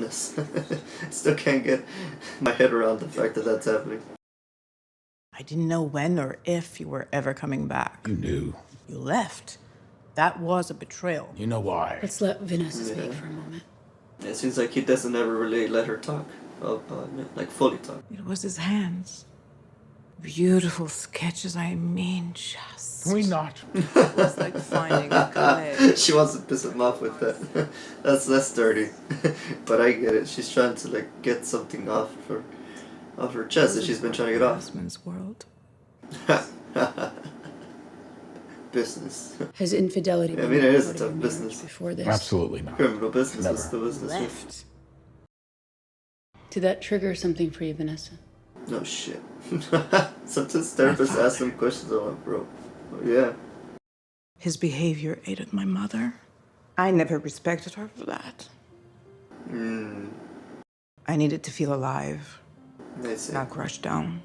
this. Still can't get my head around the fact that that's happening. I didn't know when or if you were ever coming back. You knew. You left. That was a betrayal. You know why. Let's let Vanessa speak for a moment. It seems like he doesn't ever really let her talk. Like fully talk. It was his hands. Beautiful sketches, I mean, just... Can we not? It was like finding a clay. She wants to piss him off with that. That's dirty. But I get it. She's trying to like get something off her chest that she's been trying to get off. Husband's world. Business. Has infidelity I mean, it is a part of tough your business. marriage before this? Absolutely not. Criminal business Never. is the business. Left. Did that trigger something for you, Vanessa? No shit. Sometimes therapists ask them questions. I'm like, bro, oh, yeah. His behavior aided my mother. I never respected her for that. I needed to feel alive, I see. not crushed down.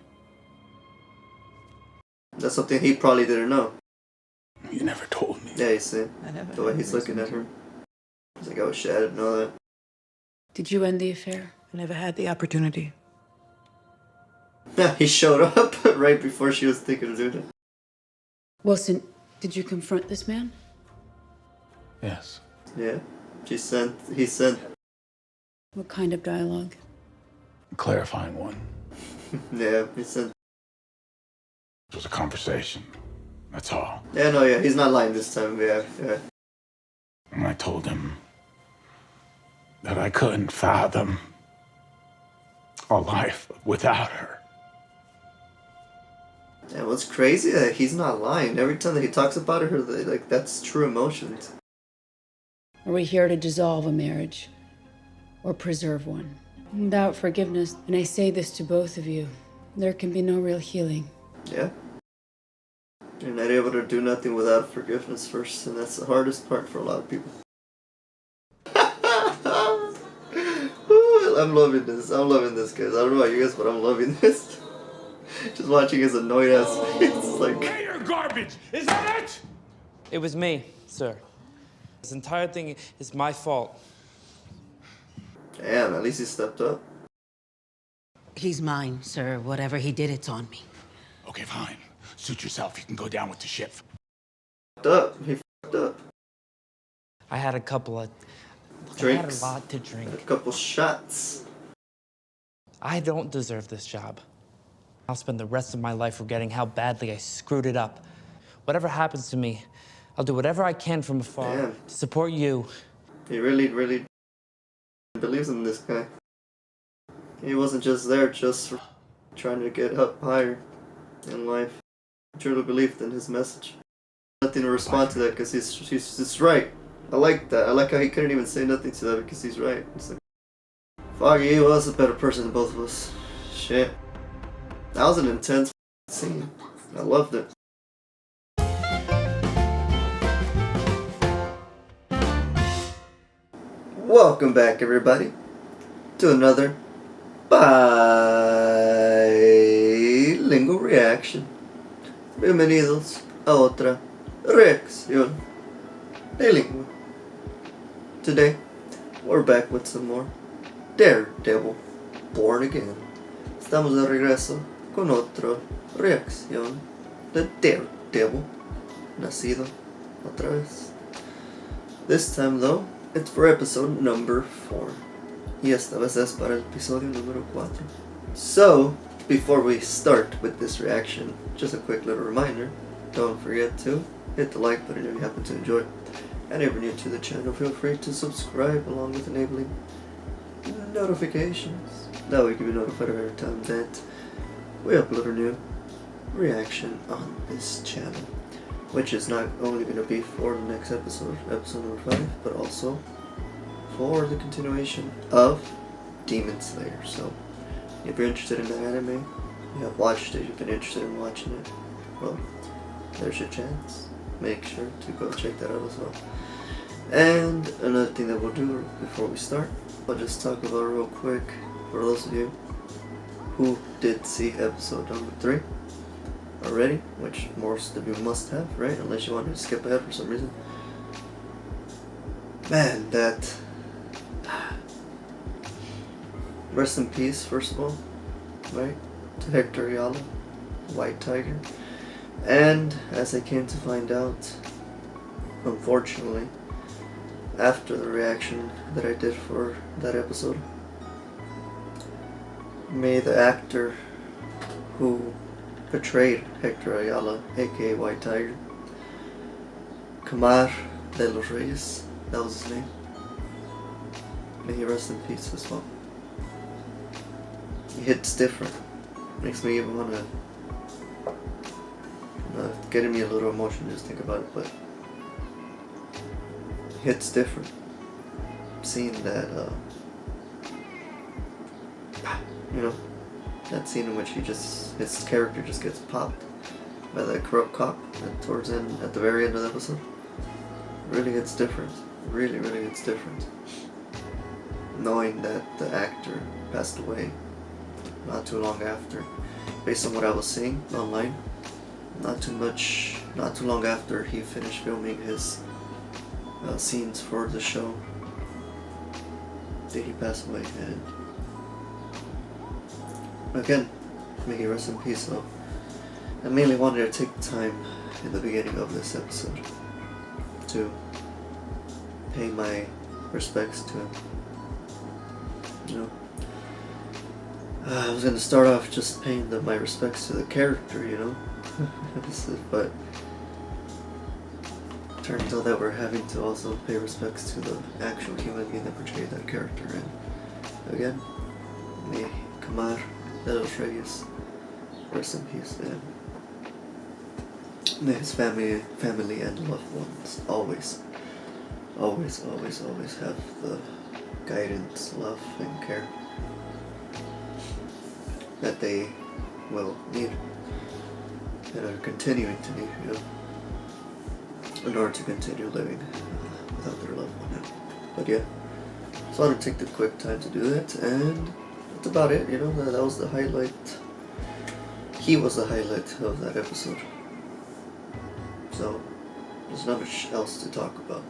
That's something he probably didn't know. You never told me. Yeah, you see. I never The way had he's looking at reason her. He's like, oh shit, I didn't know that. Did you end the affair? I never had the opportunity. Yeah, he showed up right before she was thinking of doing it. Wilson, did you confront this man? Yes. Yeah. He sent. What kind of dialogue? A clarifying one. Yeah, he sent. It was a conversation. That's all. Yeah, no, yeah, he's not lying this time. Yeah. And I told him that I couldn't fathom a life without her. And what's crazy, he's not lying. Every time that he talks about her, like, that's true emotions. Are we here to dissolve a marriage or preserve one? Without forgiveness, and I say this to both of you, there can be no real healing. Yeah. You're not able to do nothing without forgiveness first, and that's the hardest part for a lot of people. Ooh, I'm loving this, guys. I don't know about you guys, but I'm loving this. Just watching his annoyed ass face. It's like... Hey, you're garbage! Is that it? It was me, sir. This entire thing is my fault. Damn, at least he stepped up. He's mine, sir. Whatever he did, it's on me. Okay, fine. Suit yourself. You can go down with the ship. He fucked up. I had a couple of... Drinks. I had a lot to drink. A couple shots. I don't deserve this job. I'll spend the rest of my life forgetting how badly I screwed it up. Whatever happens to me, I'll do whatever I can from afar Damn. to support you. He really, really believes in this guy. He wasn't just there just for trying to get up higher in life. He truly believed in his message. Nothing to respond to that because he's right. I like that. I like how he couldn't even say nothing to that because he's right. It's like, fuck, he was a better person than both of us. Shit. That was an intense scene. I loved it. Welcome back, everybody, to another bilingual reaction. Bienvenidos a otra reacción bilingüe. Today, we're back with some more Daredevil, Born Again. Estamos de regreso con otra reacción de Daredevil, nacido otra vez. This time, though, it's for episode number 4. Y esta vez es para el episodio número 4. So, before we start with this reaction, just a quick little reminder. Don't forget to hit the like button if you happen to enjoy. And if you're new to the channel, feel free to subscribe along with enabling notifications. That way you can be notified every time that we upload a new reaction on this channel. Which is not only going to be for the next episode, episode number 5, but also for the continuation of Demon Slayer. So, if you're interested in the anime, you have watched it, you've been interested in watching it, well, there's your chance. Make sure to go check that out as well. And another thing that we'll do before we start, I'll just talk about real quick for those of you who did see episode number 3 already, which most of you must have, right? Unless you wanted to skip ahead for some reason. Man, that rest in peace, first of all, right? To Hector Ayala, White Tiger. And as I came to find out, unfortunately, after the reaction that I did for that episode, may the actor who portrayed Hector Ayala, aka White Tiger, Camar de los Reyes, that was his name, may he rest in peace as well. He hits different. Makes me even wanna getting me a little emotional just think about it, but it hits different. Seeing that you know, that scene in which his character just gets popped by that corrupt cop at the very end of the episode. Really hits different. Really hits different. Knowing that the actor passed away not too long after, based on what I was seeing online, not too long after he finished filming his scenes for the show, did he pass away. And again, may he rest in peace. So I mainly wanted to take the time in the beginning of this episode to pay my respects to him. You know, I was gonna start off just paying my respects to the character, you know, but turns out that we're having to also pay respects to the actual human being that portrayed that character. And again, may Camar de los Reyes rest in peace, and may his family and loved ones always have the guidance, love, and care that they will need and are continuing to need, you know, in order to continue living without their loved one. But yeah, so I wanted to take the quick time to do that, and that's about it. You know, that was the highlight. He was the highlight of that episode. So there's not much else to talk about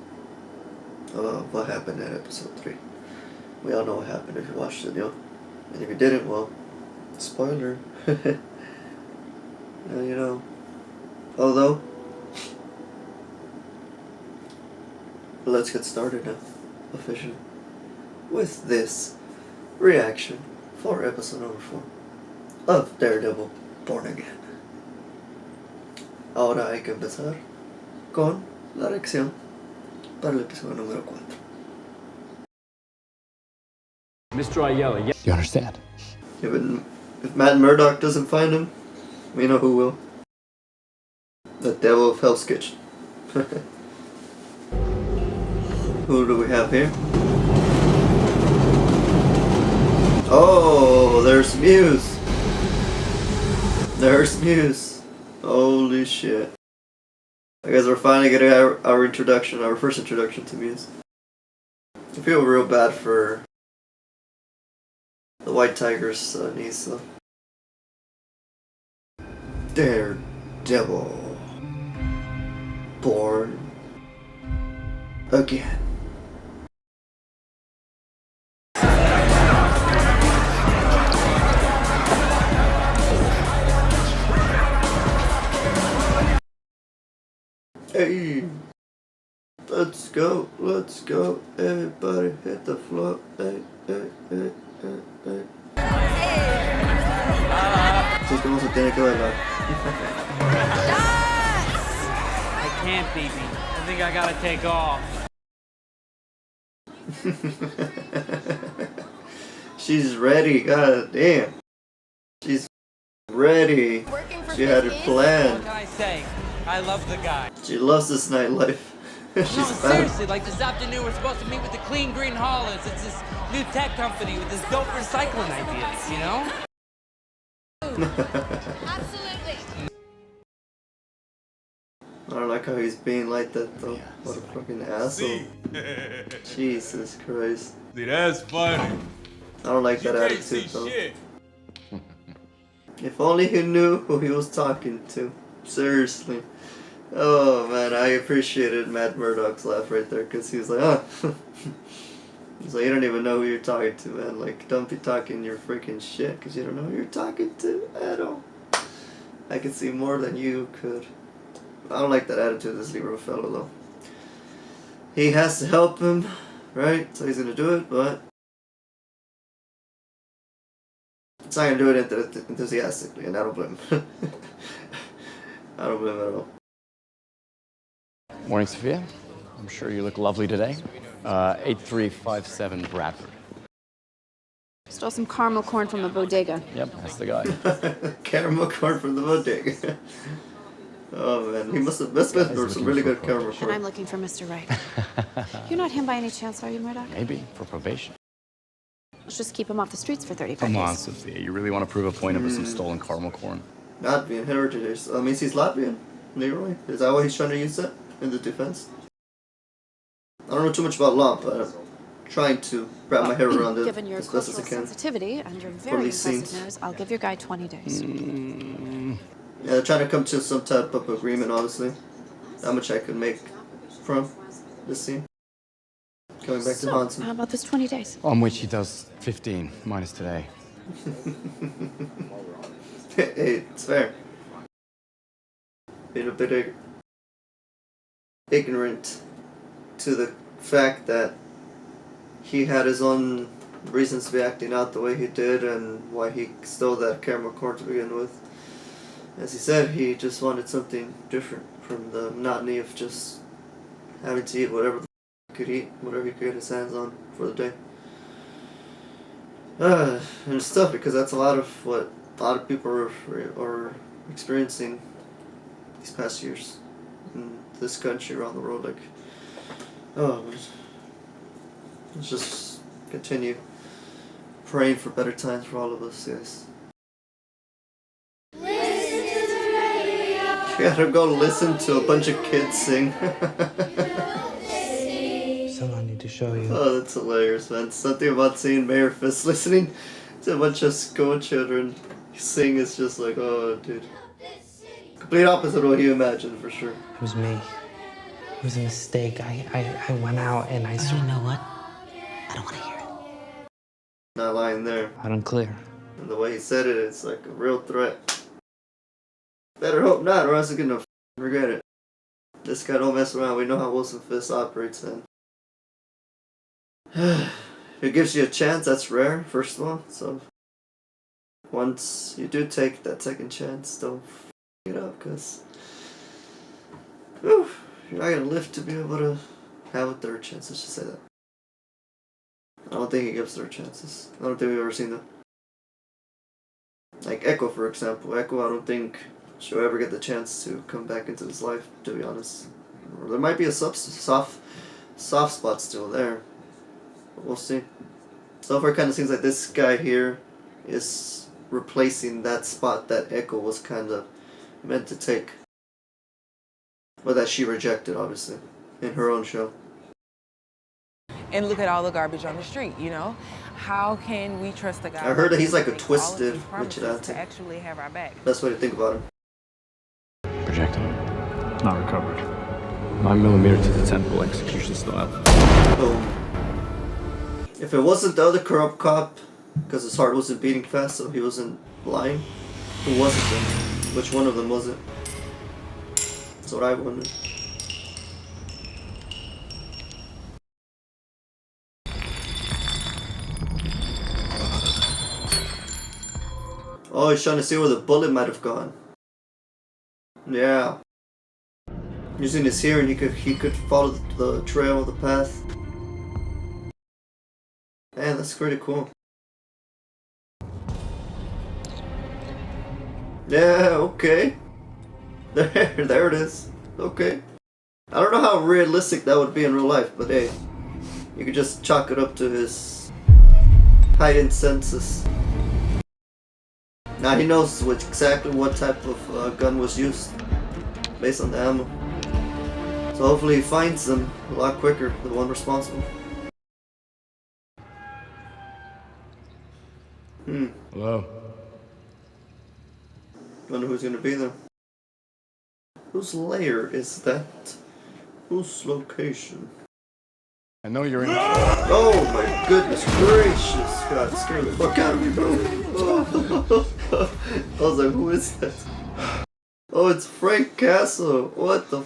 what happened in episode 3. We all know what happened if you watched it, you know. And if you didn't, well, spoiler. You know, although, let's get started now, officially, with this reaction for episode number 4 of Daredevil Born Again. Ahora hay que empezar con la reacción para el episodio número 4. Mr. Ayala, yes. You understand? If Matt Murdock doesn't find him, we know who will. The Devil of Hell's Kitchen. Who do we have here? Oh, there's Muse. There's Muse. Holy shit. I guess we're finally getting our introduction, our first introduction to Muse. I feel real bad for the White Tiger's niece, though. Daredevil. Born Again. Hey, let's go, everybody hit the floor. Hey. Así como se tiene que bailar. I can't, baby. I think I gotta take off. She's ready, god damn. She's ready. She had it planned. What can I say? I love the guy. She loves this nightlife. She's No, fine. seriously, like this afternoon we're supposed to meet with the Clean Green Hollows. It's this new tech company with this dope recycling ideas, you know? Absolutely. I don't like how he's being like that though. What a fucking asshole. Jesus Christ. See, that's funny. I don't like You that can't see attitude though. shit. If only he knew who he was talking to. Seriously. Oh man, I appreciated Matt Murdock's laugh right there because he was like, He's like, you don't even know who you're talking to, man. Like, don't be talking your freaking shit, because you don't know who you're talking to at all. I can see more than you could. I don't like that attitude of this Libra fellow, though. He has to help him, right? So he's gonna do it, but it's not gonna do it enthusiastically, and I don't blame him. I don't blame him at all. Morning, Sophia. I'm sure you look lovely today. 8357 Bradford. Stole some caramel corn from a bodega. Yep, that's the guy. Caramel corn from the bodega. Oh man, he must have been some really good caramel corn. And I'm looking for Mr. Wright. You're not him by any chance, are you, Murdock? Maybe, for probation. Let's just keep him off the streets for 35 Come days. on, Sophia. You really want to prove a point over some stolen caramel corn? Latvian heritage. That means he's Latvian, Leroy. Is that why he's trying to use that in the defense? I don't know too much about law, but I'm trying to wrap my head around it Given your as best as I cultural can. sensitivity and your very impressive nose, I'll give your guy 20 days. Yeah, they're trying to come to some type of agreement, obviously. How much I could make from this scene. Coming back to Hansen. How about this 20 days? On which he does 15, minus today. Hey, it's fair. Being a bit ignorant to the fact that he had his own reasons to be acting out the way he did and why he stole that caramel corn to begin with. As he said, he just wanted something different from the monotony of just having to eat whatever he could eat, whatever he could get his hands on for the day. And it's tough because that's a lot of what a lot of people are experiencing these past years in this country, around the world. Like, oh, let's just continue praying for better times for all of us, guys. You gotta go listen to a bunch of kids sing. Something I need to show you. Oh, that's hilarious, man. Something about seeing Mayor Fist listening to a bunch of school children sing is just like, oh, dude. Complete opposite of what you imagined, for sure. It was me. It was a mistake. I went out and I You know what? I don't want to hear it. Not lying there. unclear. And the way he said it, it's like a real threat. Better hope not, or else he's gonna regret it. This guy don't mess around. We know how Wilson Fisk operates, man. If it gives you a chance, that's rare, first of all. So once you do take that second chance, don't f it up, because you're not gonna live to be able to have a third chance. Let's just say that. I don't think he gives third chances. I don't think we've ever seen that. Like Echo, for example. Echo, I don't think she'll ever get the chance to come back into his life, to be honest. Or there might be a soft spot still there. But we'll see. So far, it kind of seems like this guy here is replacing that spot that Echo was kind of meant to take. But that she rejected, obviously, in her own show. And look at all the garbage on the street, you know? How can we trust the guy? I heard that he's like a make twisted all of these promises vigilante. to actually have our back? Best way to think about him. Projectile. Not recovered. 9mm to the temple, execution style. Boom. If it wasn't the other corrupt cop, because his heart wasn't beating fast, so he wasn't lying, who was it then? Which one of them was it? That's what I wondered. Oh, he's trying to see where the bullet might have gone. Yeah. Using his hearing, he could follow the trail, the path. Man, that's pretty cool. Yeah, okay. There it is. Okay. I don't know how realistic that would be in real life, but hey, you could just chalk it up to his heightened senses. Now he knows exactly what type of gun was used based on the ammo. So hopefully he finds them a lot quicker, the one responsible. Hello. Wonder who's gonna be there. Whose lair is that? Whose location? I know you're in. Oh my goodness gracious! God, scare the fuck out of me, bro. I was like, who is that? Oh, it's Frank Castle. What the?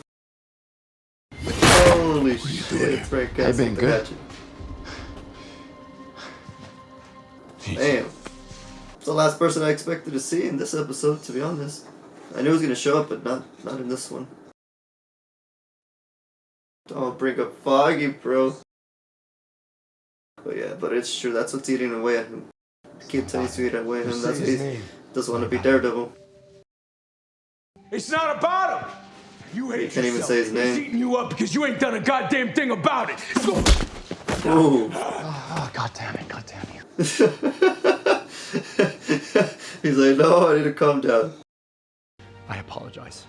Holy shit! It's Frank Castle. I've been good. Damn. It's the last person I expected to see in this episode, to be honest. I knew he was gonna show up, but not in this one. Don't bring up Foggy, bro. But yeah, but it's true. That's what's eating away at him. Keep telling you to eat away at him. That's what he doesn't want to be Daredevil. It's not about him. You hate He can't even say his name. He's eating you up because you ain't done a goddamn thing about it. Ooh. Oh, God damn it. He's like, no, I need to calm down. I apologize.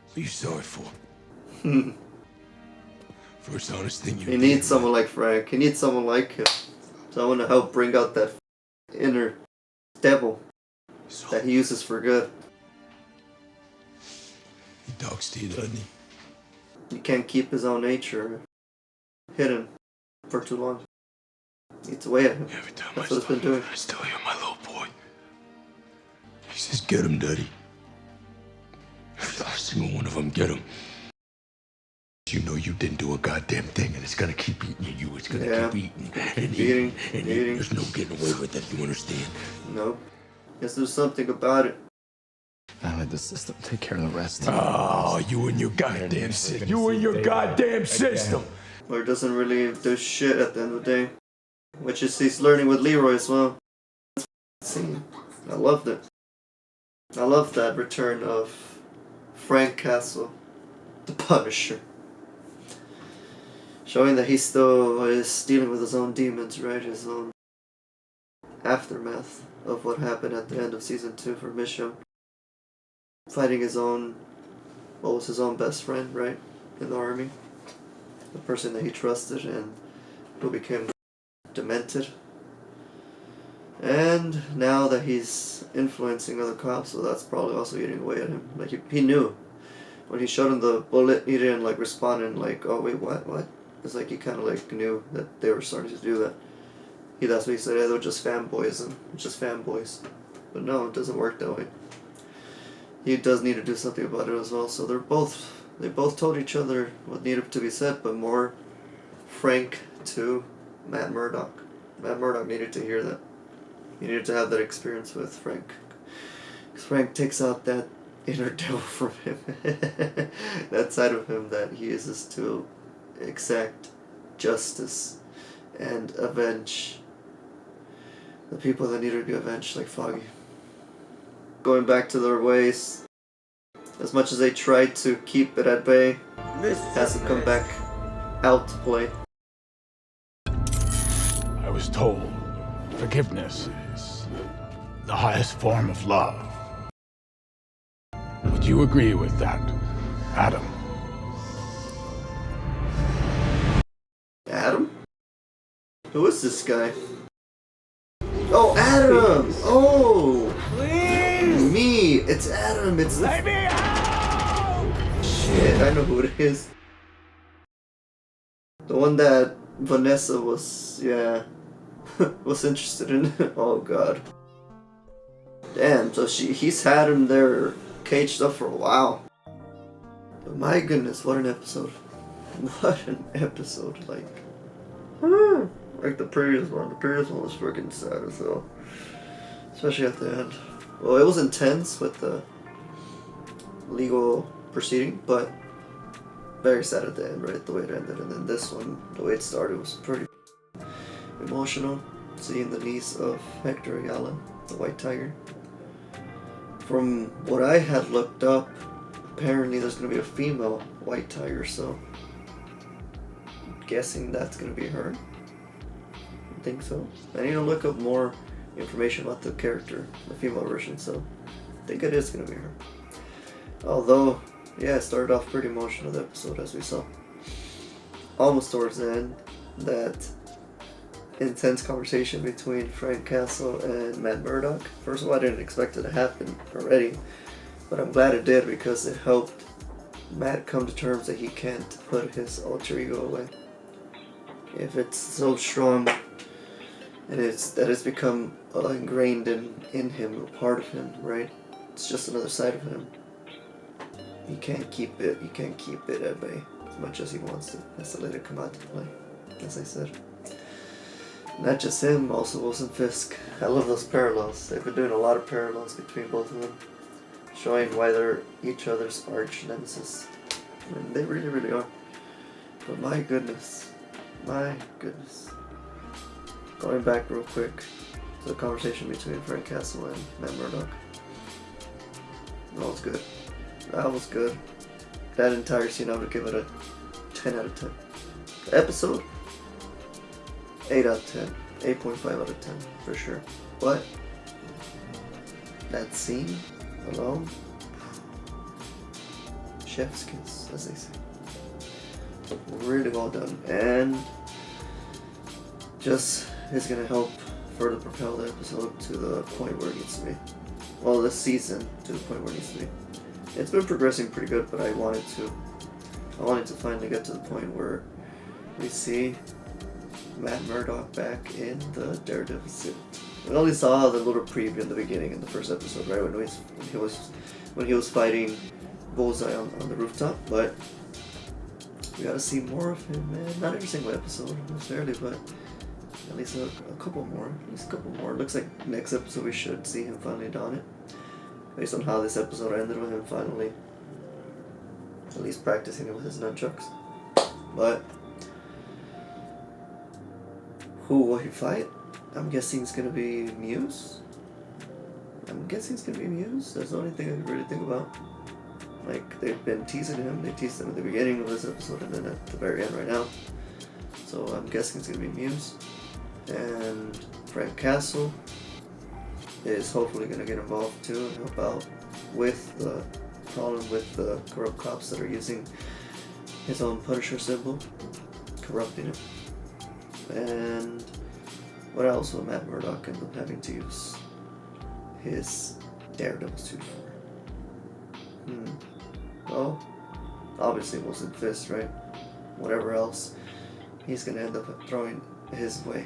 What are you sorry for? First honest thing you He needs someone like Frank. He needs someone like him. Someone to help bring out that inner devil that he uses for good. He talks to you, doesn't he? He can't keep his own nature hidden for too long. Eats away at him. Every time That's what it's been doing. I still hear my little boy. He says, get him, Daddy. Every last single one of them, get him. You know you didn't do a goddamn thing, and it's gonna keep eating you. It's gonna keep eating and eating and eating. There's no getting away with it. You understand? Nope. Guess there's something about it. I let the system take care of the rest. Oh, you and your goddamn system. You and your goddamn system. Or it doesn't really do shit at the end of the day. Which is he's learning with Leroy as well. Scene. I loved it. I love that return of Frank Castle, the Punisher. Showing that he still is dealing with his own demons, right? His own aftermath of what happened at the end of season 2 for Michonne. Fighting his own, what was his own best friend, right? In the army. The person that he trusted and who became demented. And now that he's influencing other cops, so that's probably also eating away at him. Like he knew. When he showed him the bullet, he didn't like respond and like, oh wait, what? It's like he kind of like knew that they were starting to do that. That's what he said, they were just fanboys. But no, it doesn't work that way. He does need to do something about it as well. So they both told each other what needed to be said, but more Frank to Matt Murdock. Matt Murdock needed to hear that. He needed to have that experience with Frank. Because Frank takes out that inner devil from him. That side of him that he uses to exact justice and avenge the people that need to be avenged, like Foggy. Going back to their ways, as much as they tried to keep it at bay, it has to come back out to play. I was told forgiveness is the highest form of love. Would you agree with that, Adam? Adam? Who is this guy? Oh, Adam! Oh! Please! Me! It's Adam! It's Let me out! Shit, I know who it is. The one that Vanessa was, yeah, was interested in. Oh god. Damn, so he's had him there caged up for a while. But my goodness, what an episode. What an episode, like the previous one. The previous one was freaking sad as hell. Especially at the end. Well, it was intense with the legal proceeding, but very sad at the end, right? The way it ended. And then this one, the way it started was pretty emotional. Seeing the niece of Hector Ayala, the White Tiger. From what I had looked up, apparently there's going to be a female White Tiger, so I'm guessing that's going to be her. I think so. I need to look up more information about the character, the female version, so I think it is going to be her. Although, yeah, it started off pretty emotional, the episode, as we saw. Almost towards the end, that intense conversation between Frank Castle and Matt Murdock. First of all, I didn't expect it to happen already, but I'm glad it did because it helped Matt come to terms that he can't put his alter ego away. if it's so strong and it's become ingrained in him, a part of him, right? It's just another side of him. You can't keep it at bay as much as he wants to. He has to let it come out to play, as I said. Not just him, also Wilson Fisk. I love those parallels. They've been doing a lot of parallels between both of them, showing why they're each other's arch nemesis. And they really, really are. But my goodness. Going back real quick to the conversation between Frank Castle and Matt Murdock. That was good. That was good. That entire scene, I would give it a 10 out of 10. The episode, 8 out of 10. 8.5 out of 10, for sure. But that scene alone, chef's kiss, as they say. Really well done. And just is going to help further propel the episode to the point where it needs to be. Well, this season to the point where it needs to be. It's been progressing pretty good, but I wanted to finally get to the point where we see Matt Murdock back in the Daredevil suit. We only saw the little preview in the beginning in the first episode, right, when he was fighting Bullseye on the rooftop, but we gotta see more of him, man. Not every single episode necessarily, but at least a couple more. At least a couple more. Looks like next episode we should see him finally don it. Based on how this episode ended with him finally at least practicing it with his nunchucks. But who will he fight? I'm guessing it's gonna be Muse. That's the only thing I can really think about. Like, they've been teasing him. They teased him at the beginning of this episode and then at the very end right now. So I'm guessing it's gonna be Muse. And Frank Castle is hopefully going to get involved too and help out with the problem with the corrupt cops that are using his own Punisher symbol, corrupting it. And what else will Matt Murdock end up having to use his Daredevil suit for? Well, obviously Wilson Fisk, right? Whatever else he's going to end up throwing his way.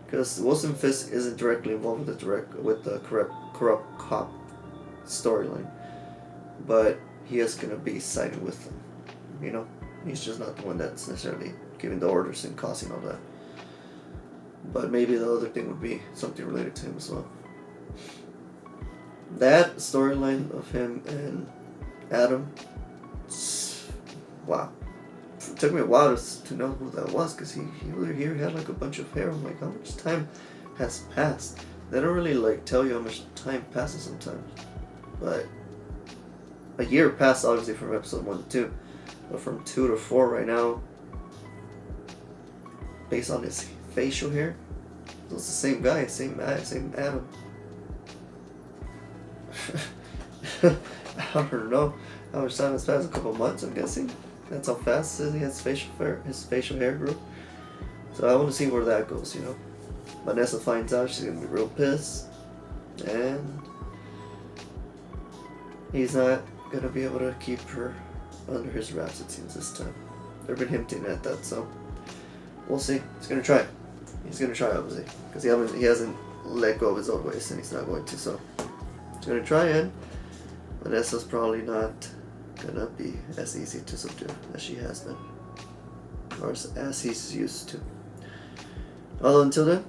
Because Wilson Fisk isn't directly involved with the corrupt cop storyline, but he is gonna be siding with them. You know, he's just not the one that's necessarily giving the orders and causing all that. But maybe the other thing would be something related to him as well. That storyline of him and Adam, wow. It took me a while to know who that was, because he had like a bunch of hair. I'm like, how much time has passed? They don't really like tell you how much time passes sometimes. But a year passed obviously from episode 1 to 2, but from 2 to 4 right now, based on his facial hair, it's the same guy, same Adam. I don't know how much time has passed. A couple months, I'm guessing. That's how fast he has his facial hair grew. So I want to see where that goes, you know. Vanessa finds out, she's gonna be real pissed, and he's not gonna be able to keep her under his wraps, it seems, this time. They've been hinting at that, so we'll see. He's gonna try. He's gonna try, obviously, because he hasn't let go of his old ways, and he's not going to. So he's gonna try, and Vanessa's probably not gonna be as easy to subdue as she has been, or as he's used to. Although until then,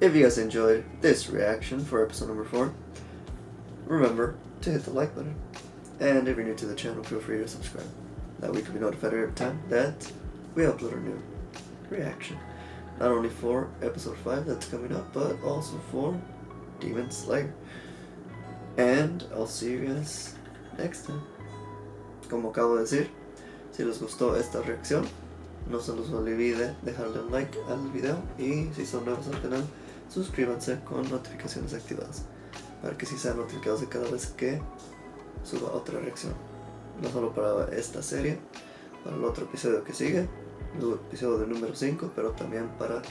if you guys enjoyed this reaction for episode number 4, remember to hit the like button, and if you're new to the channel, feel free to subscribe. That way you can be notified every time that we upload a new reaction, not only for episode 5 that's coming up, but also for Demon Slayer. And I'll see you guys next time. Como acabo de decir, si les gustó esta reacción, no se les olvide dejarle un like al video, y si son nuevos al canal, suscríbanse con notificaciones activadas para que sí sean notificados de cada vez que suba otra reacción, no solo para esta serie, para el otro episodio que sigue, el episodio de número 5, pero también para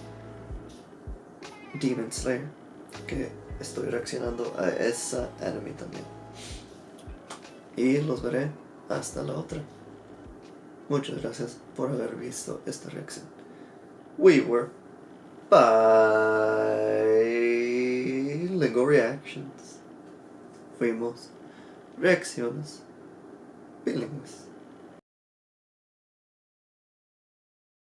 Demon Slayer, que estoy reaccionando a esa anime también. Y los veré hasta la otra. Muchas gracias por haber visto esta reacción. We were bilingual reactions. Fuimos reacciones bilingües.